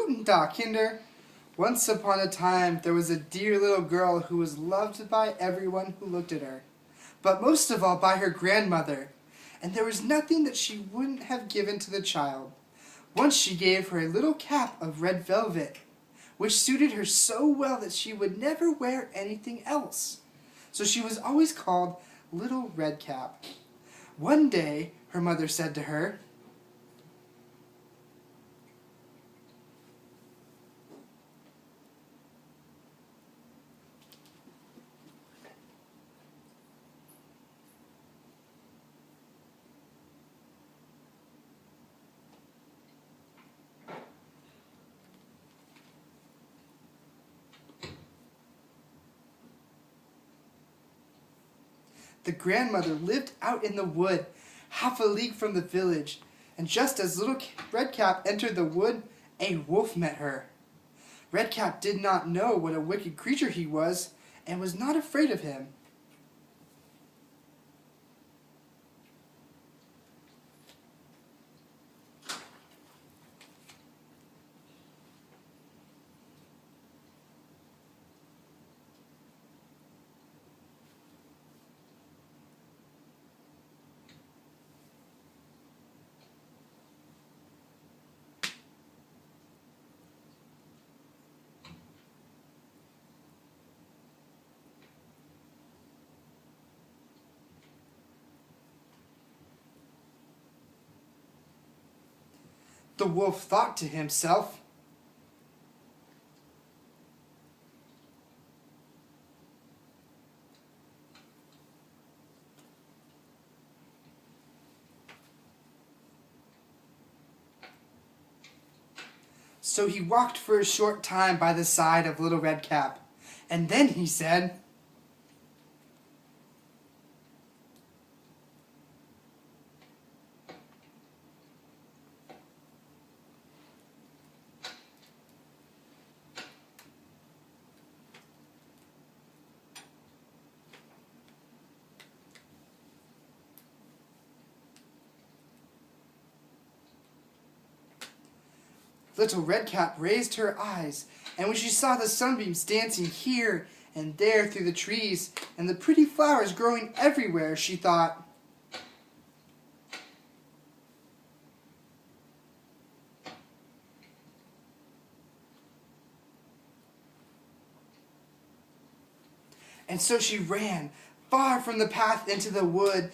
Guten Tag, Kinder. Once upon a time, there was a dear little girl who was loved by everyone who looked at her, but most of all by her grandmother, and there was nothing that she wouldn't have given to the child. Once she gave her a little cap of red velvet, which suited her so well that she would never wear anything else. So she was always called Little Red Cap. One day, her mother said to her, the grandmother lived out in the wood, half a league from the village, and just as little Redcap entered the wood, a wolf met her. Redcap did not know what a wicked creature he was, and was not afraid of him. The wolf thought to himself, so he walked for a short time by the side of Little Redcap, and then he said, Little Redcap raised her eyes, and when she saw the sunbeams dancing here and there through the trees, and the pretty flowers growing everywhere, she thought, and so she ran far from the path into the wood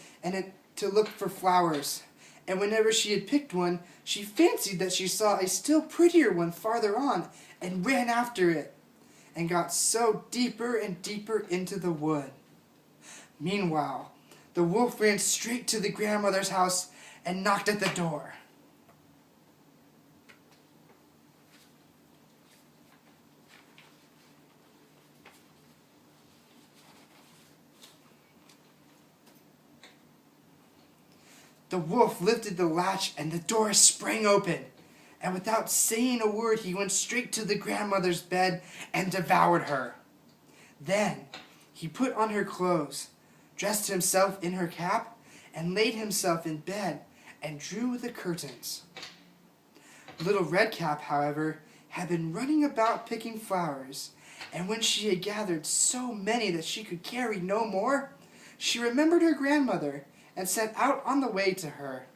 to look for flowers. And whenever she had picked one, she fancied that she saw a still prettier one farther on, and ran after it, and got so deeper and deeper into the wood. Meanwhile, the wolf ran straight to the grandmother's house and knocked at the door. The wolf lifted the latch and the door sprang open, and without saying a word he went straight to the grandmother's bed and devoured her. Then he put on her clothes, dressed himself in her cap, and laid himself in bed and drew the curtains. Little Redcap, however, had been running about picking flowers, and when she had gathered so many that she could carry no more, she remembered her grandmother and set out on the way to her.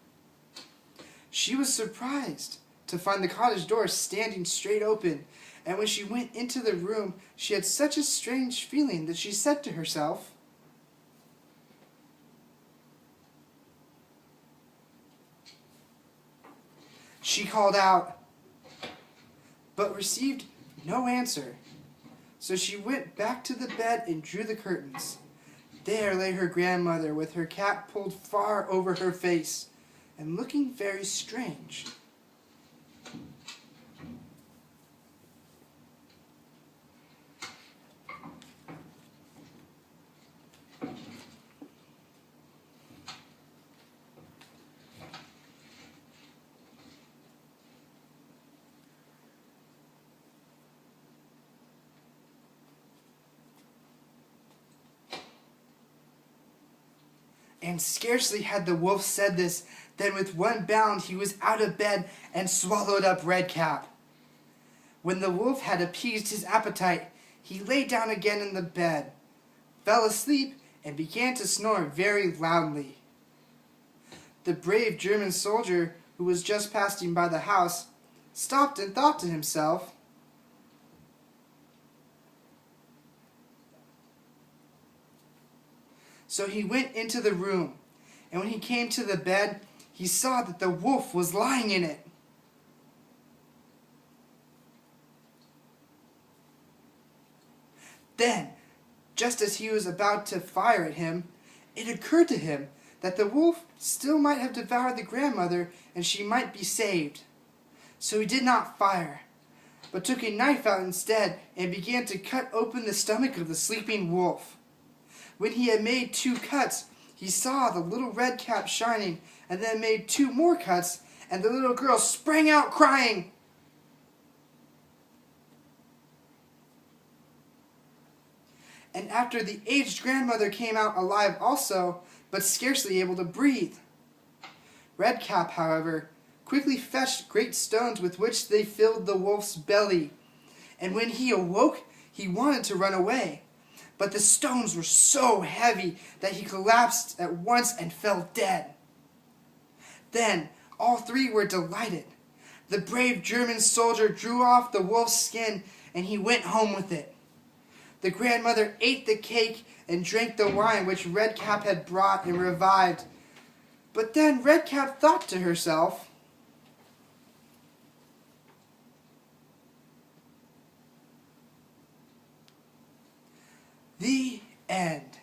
She was surprised to find the cottage door standing straight open, and when she went into the room, she had such a strange feeling that she said to herself, she called out, but received no answer. So she went back to the bed and drew the curtains. There lay her grandmother with her cap pulled far over her face and looking very strange. And scarcely had the wolf said this, than with one bound he was out of bed and swallowed up Redcap. When the wolf had appeased his appetite, he lay down again in the bed, fell asleep, and began to snore very loudly. The brave German soldier, who was just passing by the house, stopped and thought to himself, so he went into the room, and when he came to the bed, he saw that the wolf was lying in it. Then, just as he was about to fire at him, it occurred to him that the wolf still might have devoured the grandmother and she might be saved. So he did not fire, but took a knife out instead and began to cut open the stomach of the sleeping wolf. When he had made 2 cuts, he saw the little red cap shining, and then made 2 more cuts, and the little girl sprang out crying. And after the aged grandmother came out alive also, but scarcely able to breathe. Redcap, however, quickly fetched great stones with which they filled the wolf's belly, and when he awoke, he wanted to run away. But the stones were so heavy that he collapsed at once and fell dead. Then all 3 were delighted. The brave German soldier drew off the wolf's skin, and he went home with it. The grandmother ate the cake and drank the wine which Redcap had brought and revived. But then Redcap thought to herself, the end.